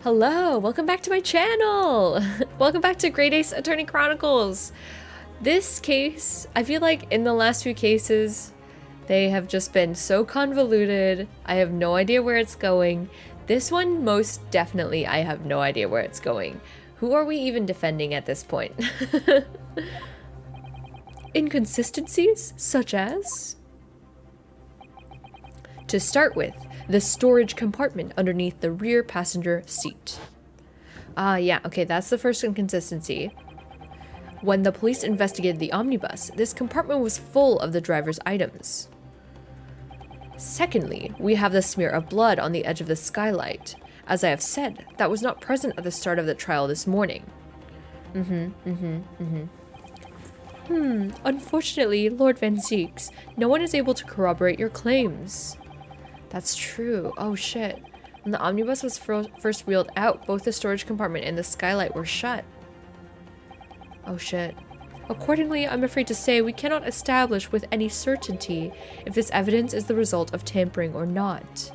Hello, welcome back to my channel. Welcome back to Great Ace Attorney Chronicles. This case, I feel like in the last few cases, they have just been so convoluted. I have no idea where it's going. This one, most definitely, I have no idea where it's going. Who are we even defending at this point? Inconsistencies, such as... To start with, the storage compartment underneath the rear passenger seat. Yeah, okay, that's the first inconsistency. When the police investigated the omnibus, this compartment was full of the driver's items. Secondly, we have the smear of blood on the edge of the skylight. As I have said, that was not present at the start of the trial this morning. Unfortunately, Lord Van Zeeks, no one is able to corroborate your claims. That's true. Oh shit. When the omnibus was first wheeled out, both the storage compartment and the skylight were shut. Oh shit. Accordingly, I'm afraid to say we cannot establish with any certainty if this evidence is the result of tampering or not.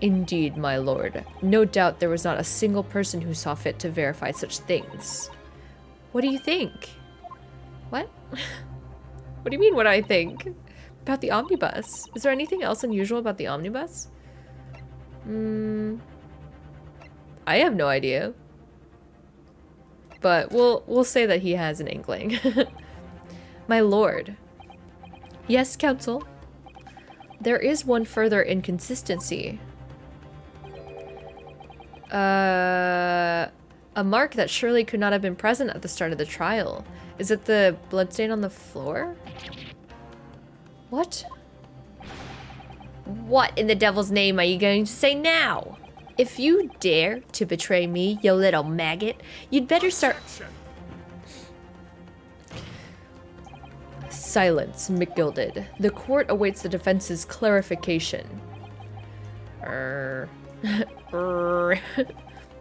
Indeed, my lord. No doubt there was not a single person who saw fit to verify such things. What do you think? What? What do you mean, what I think? About the omnibus? Is there anything else unusual about the omnibus? I have no idea. But we'll say that he has an inkling. My lord. Yes, counsel. There is one further inconsistency. A mark that surely could not have been present at the start of the trial. Is it the bloodstain on the floor? What? What in the devil's name are you going to say now? If you dare to betray me, you little maggot, you'd better start... Silence, McGilded. The court awaits the defense's clarification.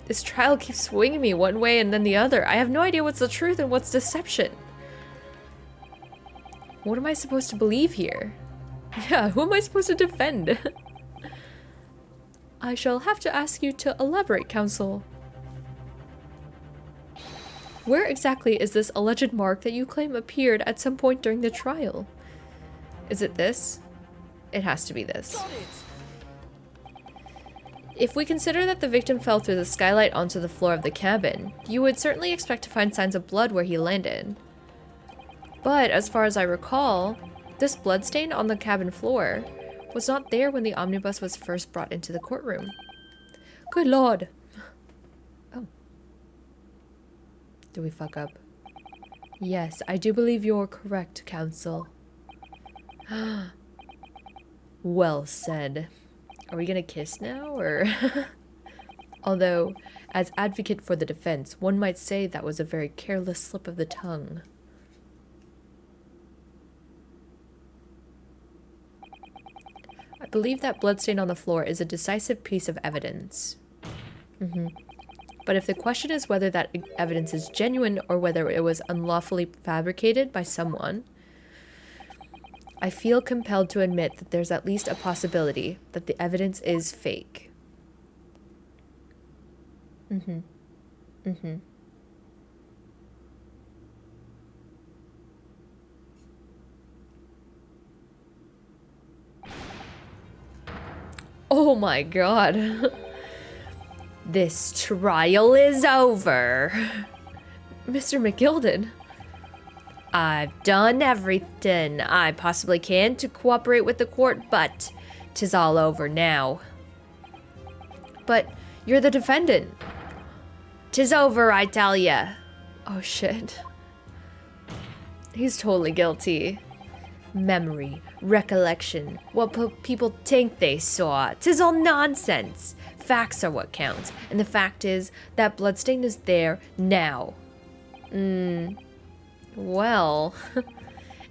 This trial keeps swinging me one way and then the other. I have no idea what's the truth and what's deception. What am I supposed to believe here? Yeah, who am I supposed to defend? I shall have to ask you to elaborate, counsel. Where exactly is this alleged mark that you claim appeared at some point during the trial? Is it this? It has to be this. If we consider that the victim fell through the skylight onto the floor of the cabin, you would certainly expect to find signs of blood where he landed. But as far as I recall, this bloodstain on the cabin floor was not there when the omnibus was first brought into the courtroom. Good lord. Oh. Do we fuck up? Yes, I do believe you're correct, counsel. Well said. Are we gonna kiss now, or? Although, as advocate for the defense, one might say that was a very careless slip of the tongue. I believe that bloodstain on the floor is a decisive piece of evidence. But if the question is whether that evidence is genuine or whether it was unlawfully fabricated by someone, I feel compelled to admit that there's at least a possibility that the evidence is fake. Oh my god. This trial is over. Mr. McGilded. I've done everything I possibly can to cooperate with the court, but 'tis all over now. But you're the defendant. 'Tis over, I tell ya. Oh shit. He's totally guilty. Memory, recollection, what people think they saw. 'Tis all nonsense. Facts are what counts, and the fact is that bloodstain is there now. Well,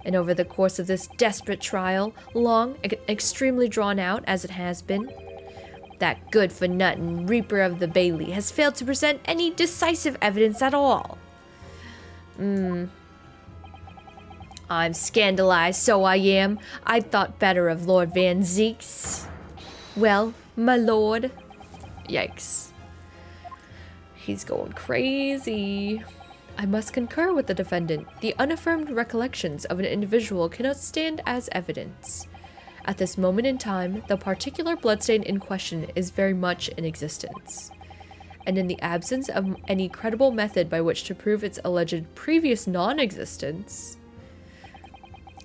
and over the course of this desperate trial, long, extremely drawn out as it has been, that good-for-nothing Reaper of the Bailey has failed to present any decisive evidence at all. I'm scandalized, so I am. I thought better of Lord Van Zeeks. Well, my lord. Yikes. He's going crazy. I must concur with the defendant. The unaffirmed recollections of an individual cannot stand as evidence. At this moment in time, the particular bloodstain in question is very much in existence. And in the absence of any credible method by which to prove its alleged previous non-existence,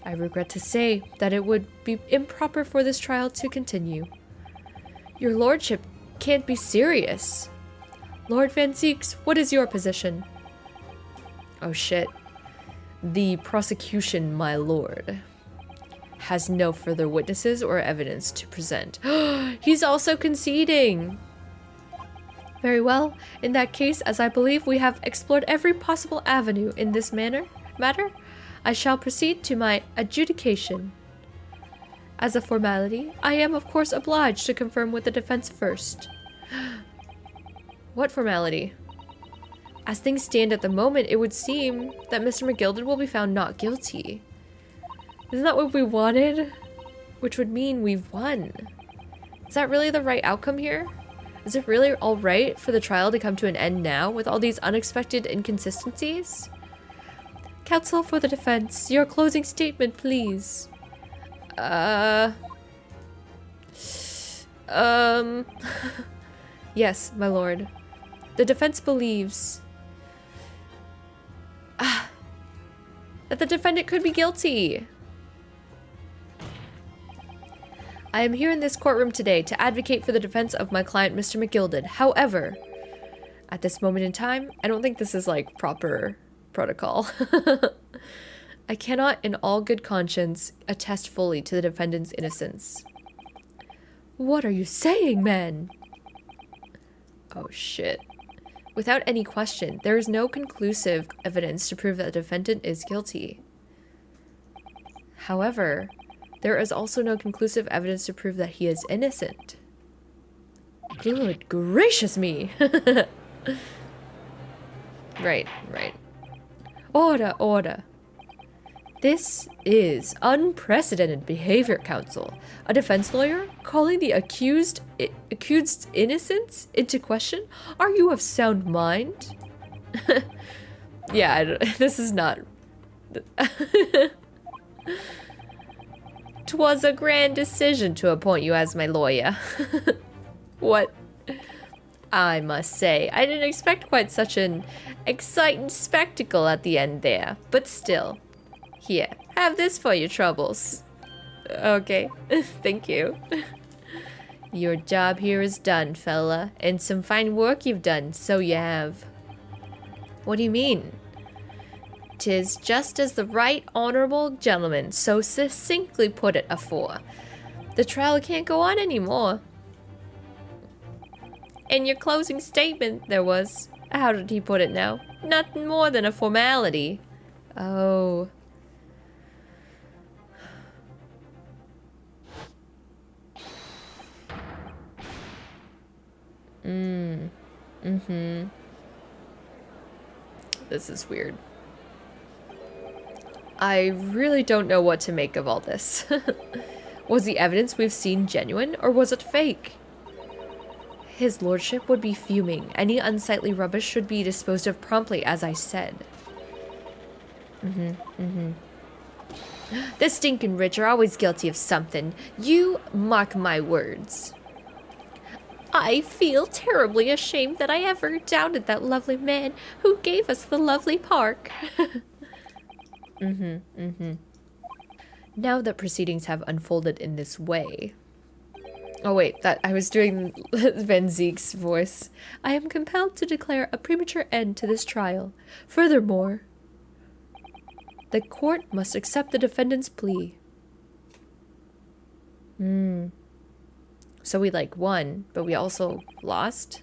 I regret to say that it would be improper for this trial to continue. Your lordship can't be serious. Lord Van Zeeks, what is your position? Oh shit. The prosecution, my lord, has no further witnesses or evidence to present. He's also conceding. Very well. In that case, as I believe we have explored every possible avenue in this matter, I shall proceed to my adjudication. As a formality, I am of course obliged to confirm with the defense first. What formality? As things stand at the moment, it would seem that Mr. McGilden will be found not guilty. Isn't that what we wanted? Which would mean we've won. Is that really the right outcome here? Is it really alright for the trial to come to an end now with all these unexpected inconsistencies? Counsel for the defense, your closing statement, please. Yes, my lord. The defense believes that the defendant could be guilty. I am here in this courtroom today to advocate for the defense of my client, Mr. McGilden. However, at this moment in time, I don't think this is like proper protocol. I cannot, in all good conscience, attest fully to the defendant's innocence. What are you saying, man? Oh shit. Without any question, there is no conclusive evidence to prove that the defendant is guilty. However, there is also no conclusive evidence to prove that he is innocent. Good gracious me! Right. Order, order. This is unprecedented behavior, counsel. A defense lawyer calling the accused's innocence into question? Are you of sound mind? Yeah, this is not... 'Twas a grand decision to appoint you as my lawyer. What? I must say, I didn't expect quite such an exciting spectacle at the end there, but still. Here, have this for your troubles. Okay, thank you. Your job here is done, fella, and some fine work you've done, so you have. What do you mean? 'Tis just as the right honorable gentleman so succinctly put it afore. The trial can't go on anymore. In your closing statement, there was, how did he put it now? Nothing more than a formality. Oh. This is weird. I really don't know what to make of all this. Was the evidence we've seen genuine, or was it fake? His lordship would be fuming. Any unsightly rubbish should be disposed of promptly, as I said. The stinking rich are always guilty of something. You mark my words. I feel terribly ashamed that I ever doubted that lovely man who gave us the lovely park. Now that proceedings have unfolded in this way... Oh wait, that I was doing Van Zeek's voice. I am compelled to declare a premature end to this trial. Furthermore, the court must accept the defendant's plea. So we like won, but we also lost?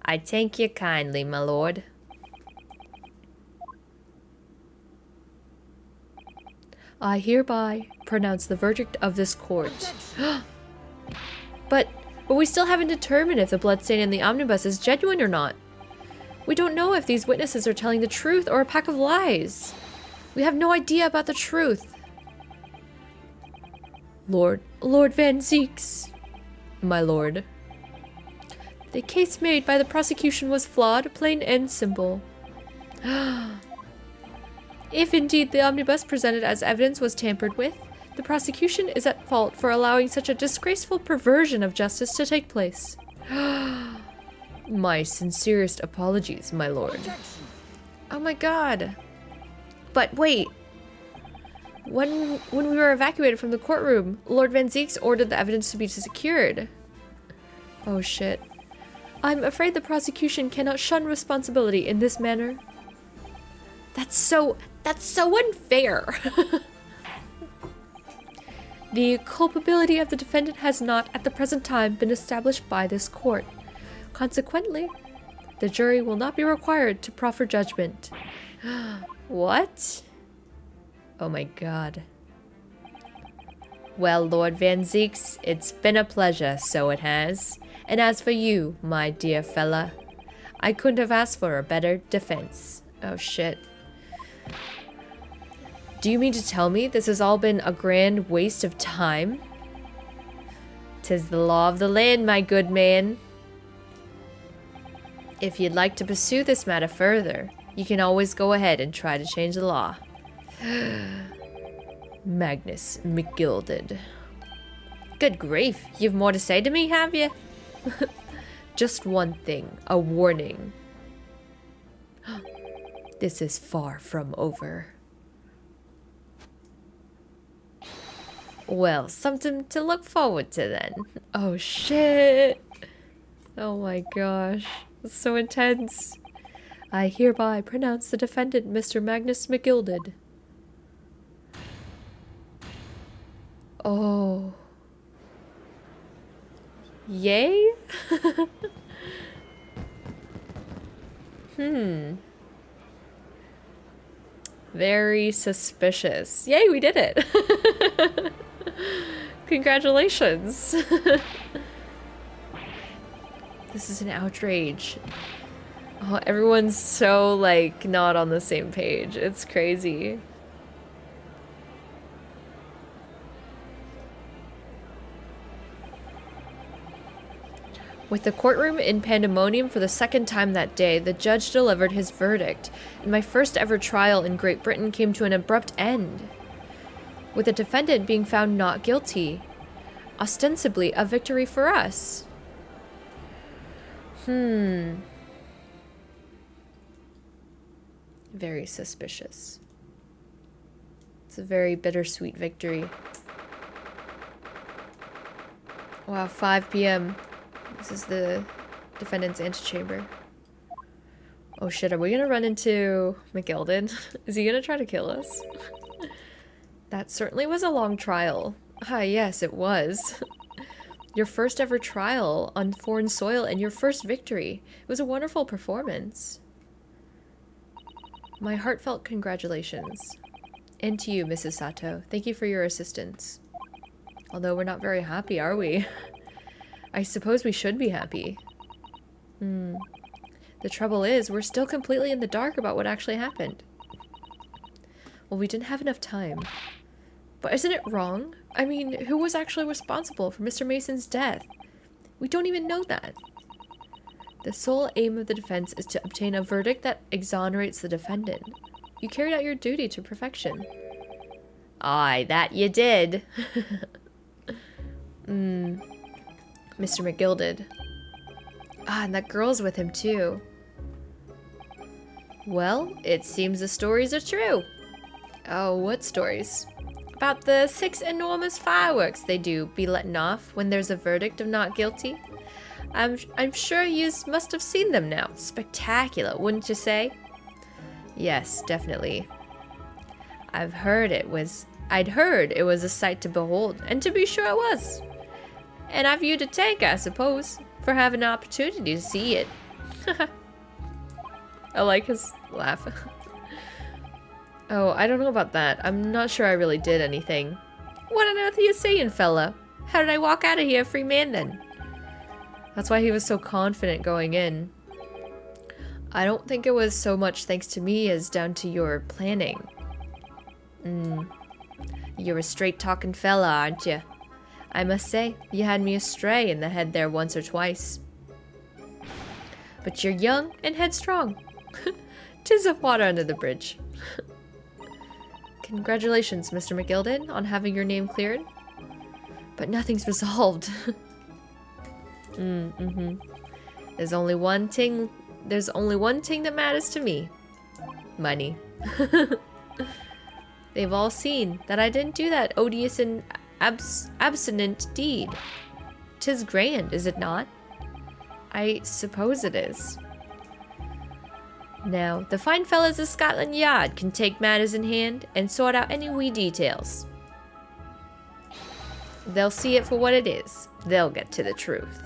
I thank you kindly, my lord. I hereby pronounce the verdict of this court. But we still haven't determined if the bloodstain in the omnibus is genuine or not. We don't know if these witnesses are telling the truth or a pack of lies. We have no idea about the truth. Lord Van Zeeks, my lord. The case made by the prosecution was flawed, plain and simple. If indeed the omnibus presented as evidence was tampered with, the prosecution is at fault for allowing such a disgraceful perversion of justice to take place. My sincerest apologies, my lord. Oh my god. But wait. When we were evacuated from the courtroom, Lord Van Zeeks ordered the evidence to be secured. Oh shit. I'm afraid the prosecution cannot shun responsibility in this manner. That's so unfair. The culpability of the defendant has not, at the present time, been established by this court. Consequently, the jury will not be required to proffer judgment. What? Oh my god. Well, Lord Van Zeeks, it's been a pleasure, so it has. And as for you, my dear fella, I couldn't have asked for a better defense. Oh shit. Do you mean to tell me this has all been a grand waste of time? 'Tis the law of the land, my good man. If you'd like to pursue this matter further, you can always go ahead and try to change the law. Magnus McGilded. Good grief, you've more to say to me, have you? Just one thing, a warning. This is far from over. Well, something to look forward to then. Oh shit. Oh my gosh. It's so intense. I hereby pronounce the defendant Mr. Magnus McGilded. Oh. Yay? Very suspicious. Yay, we did it. Congratulations. This is an outrage. Oh, everyone's so, like, not on the same page. It's crazy. With the courtroom in pandemonium for the second time that day, the judge delivered his verdict, and my first ever trial in Great Britain came to an abrupt end, with the defendant being found not guilty. Ostensibly a victory for us. Very suspicious. It's a very bittersweet victory. Wow, 5 p.m. This is the defendant's antechamber. Oh shit, are we gonna run into McGilded? Is he gonna try to kill us? That certainly was a long trial. Ah, yes, it was. Your first ever trial on foreign soil and your first victory. It was a wonderful performance. My heartfelt congratulations. And to you, Mrs. Sato. Thank you for your assistance. Although we're not very happy, are we? I suppose we should be happy. The trouble is, we're still completely in the dark about what actually happened. Well, we didn't have enough time. But isn't it wrong? I mean, who was actually responsible for Mr. Mason's death? We don't even know that. The sole aim of the defense is to obtain a verdict that exonerates the defendant. You carried out your duty to perfection. Aye, that you did. Mr. McGilded. Ah, and that girl's with him too. Well, it seems the stories are true. Oh, what stories? About the 6 enormous fireworks they do be letting off when there's a verdict of not guilty. I'm sure yous must have seen them now. Spectacular, wouldn't you say? Yes, definitely. I'd heard it was a sight to behold, and to be sure it was. And I've you to thank, I suppose, for having an opportunity to see it. I like his laugh. Oh, I don't know about that. I'm not sure I really did anything. What on earth are you saying, fella? How did I walk out of here a free man then? That's why he was so confident going in. I don't think it was so much thanks to me as down to your planning. You're a straight-talking fella, aren't you? I must say, you had me astray in the head there once or twice. But you're young and headstrong. 'Tis of water under the bridge. Congratulations, Mr. McGilden, on having your name cleared. But nothing's resolved. There's only one thing that matters to me. Money. They've all seen that I didn't do that odious and abstinent deed. 'Tis grand, is it not? I suppose it is. Now, the fine fellas of Scotland Yard can take matters in hand and sort out any wee details. They'll see it for what it is. They'll get to the truth.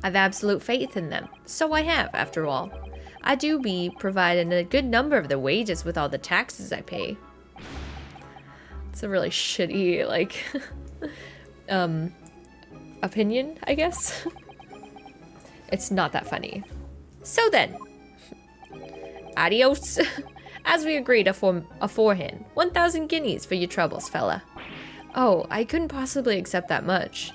I've absolute faith in them. So I have, after all. I do be providing a good number of the wages with all the taxes I pay. It's a really shitty, like, opinion, I guess. It's not that funny. So then, adios. As we agreed aforehand, 1,000 guineas for your troubles, fella. Oh, I couldn't possibly accept that much.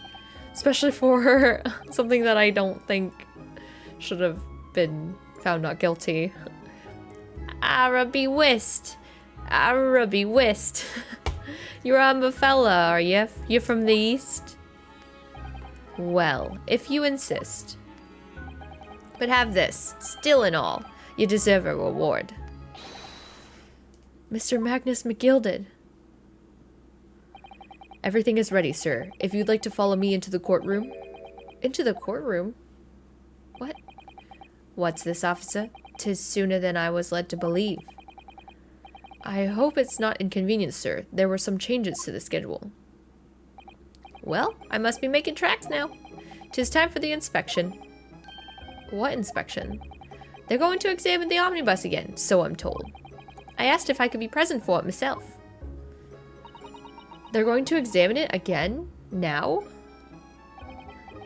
Especially for something that I don't think should have been found not guilty. Araby whist. Araby whist. You're a fella, are you? You're from the east? Well, if you insist. But have this, still and all, you deserve a reward. Mr. Magnus McGilded. Everything is ready, sir. If you'd like to follow me into the courtroom. Into the courtroom? What? What's this, officer? 'Tis sooner than I was led to believe. I hope it's not inconvenient, sir. There were some changes to the schedule. Well, I must be making tracks now. 'Tis time for the inspection. What inspection? They're going to examine the omnibus again, so I'm told. I asked if I could be present for it myself. They're going to examine it again? Now?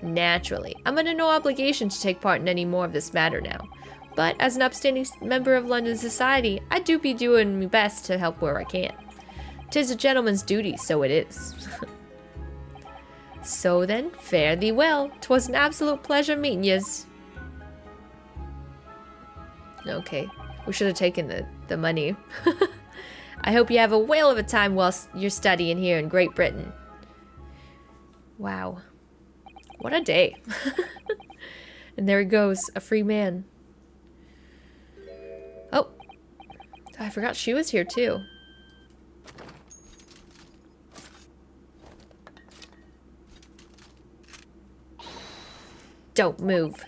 Naturally. I'm under no obligation to take part in any more of this matter now. But as an upstanding member of London society, I do be doing my best to help where I can. 'Tis a gentleman's duty, so it is. So then, fare thee well. 'Twas an absolute pleasure meeting yez. Okay, we should have taken the money. I hope you have a whale of a time whilst you're studying here in Great Britain. Wow. What a day. And there he goes, a free man. Oh, I forgot she was here too. Don't move.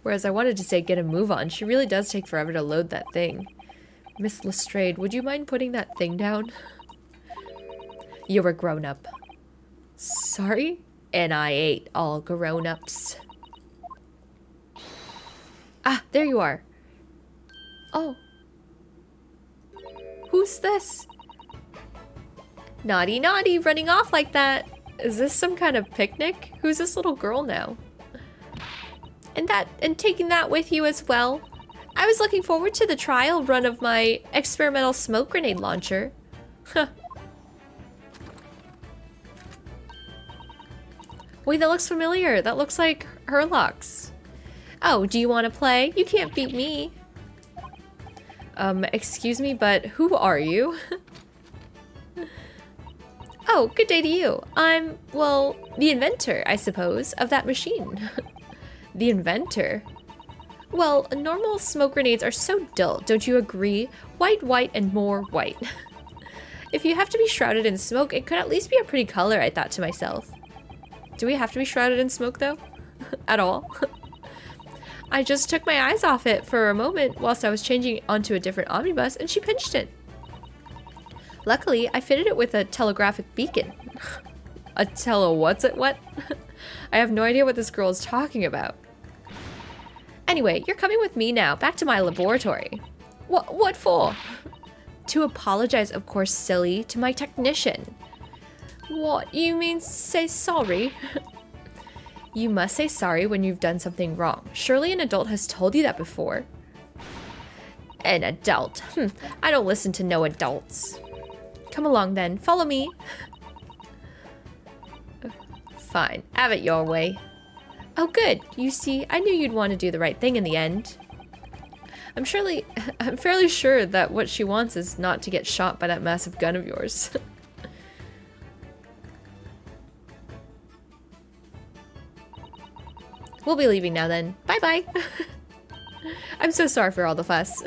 Whereas I wanted to say get a move on. She really does take forever to load that thing. Miss Lestrade, would you mind putting that thing down? You're a grown-up. Sorry? And I ate all grown-ups. Ah, there you are. Oh. Who's this? Naughty, naughty, running off like that. Is this some kind of picnic? Who's this little girl now? And taking that with you as well? I was looking forward to the trial run of my experimental smoke grenade launcher. Huh. Wait, that looks familiar. That looks like Herlock's. Oh, do you want to play? You can't beat me. Excuse me, but who are you? Oh, good day to you. I'm, well, the inventor, I suppose, of that machine. The inventor? Well, normal smoke grenades are so dull, don't you agree? White, white, and more white. If you have to be shrouded in smoke, it could at least be a pretty color, I thought to myself. Do we have to be shrouded in smoke, though? At all? I just took my eyes off it for a moment whilst I was changing onto a different omnibus, and she pinched it. Luckily, I fitted it with a telegraphic beacon. A what's it what? I have no idea what this girl is talking about. Anyway, you're coming with me now, back to my laboratory. What for? To apologize, of course, silly, to my technician. What, you mean say sorry? You must say sorry when you've done something wrong. Surely an adult has told you that before. An adult. I don't listen to no adults. Come along then. Follow me. Fine. Have it your way. Oh, good. You see, I knew you'd want to do the right thing in the end. I'm fairly sure that what she wants is not to get shot by that massive gun of yours. We'll be leaving now then. Bye-bye. I'm so sorry for all the fuss.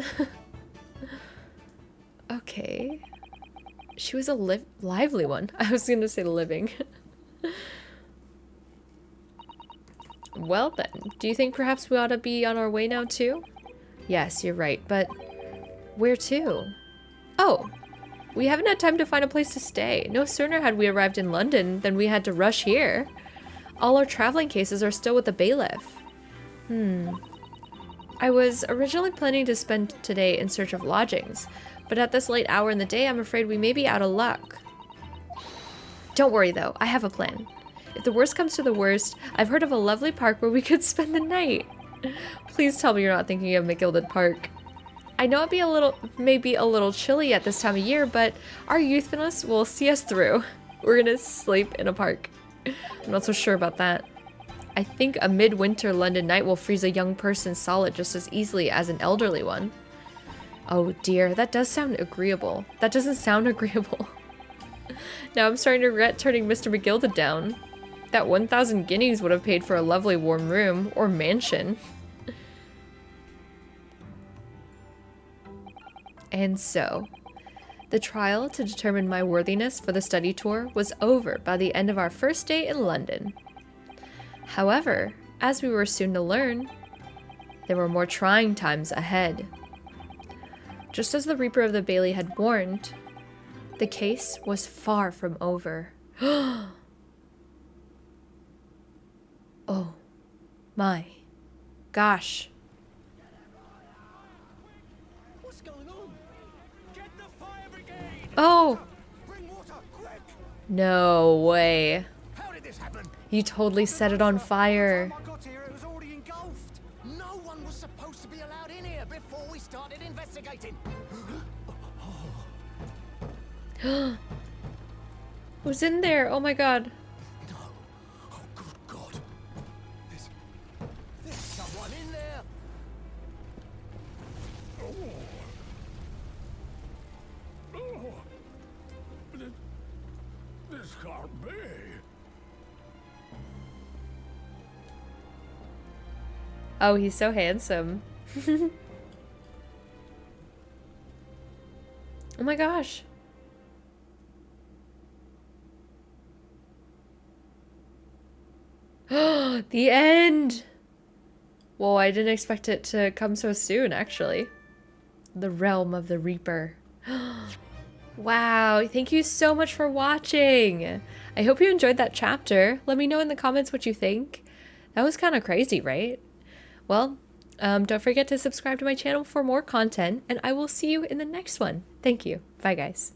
Okay. She was a lively one. I was gonna say living. Well then, do you think perhaps we ought to be on our way now too? Yes, you're right, but where to? Oh, we haven't had time to find a place to stay. No sooner had we arrived in London than we had to rush here. All our traveling cases are still with the bailiff. I was originally planning to spend today in search of lodgings, but at this late hour in the day, I'm afraid we may be out of luck. Don't worry though, I have a plan. If the worst comes to the worst, I've heard of a lovely park where we could spend the night. Please tell me you're not thinking of McGilded Park. I know it may be a little chilly at this time of year, but our youthfulness will see us through. We're gonna sleep in a park. I'm not so sure about that. I think a midwinter London night will freeze a young person solid just as easily as an elderly one. Oh dear, that does sound agreeable. That doesn't sound agreeable. Now I'm starting to regret turning Mr. McGilded down. That 1,000 guineas would have paid for a lovely warm room, or mansion. And so, the trial to determine my worthiness for the study tour was over by the end of our first day in London. However, as we were soon to learn, there were more trying times ahead. Just as the Reaper of the Bailey had warned, the case was far from over. Oh my gosh. What's going on? Get the fire brigade! Oh, Bring water, quick! no way. How did this happen? You totally set it on fire. By the time I got here, it was already engulfed. No one was supposed to be allowed in here before we started investigating. Who's in there? Oh my god. No. Oh, good God. There's someone in there. This can't be. Oh, he's so handsome. Oh my gosh. The end! Whoa, I didn't expect it to come so soon, actually. The realm of the Reaper. Wow, thank you so much for watching! I hope you enjoyed that chapter. Let me know in the comments what you think. That was kind of crazy, right? Well, don't forget to subscribe to my channel for more content, and I will see you in the next one. Thank you. Bye, guys.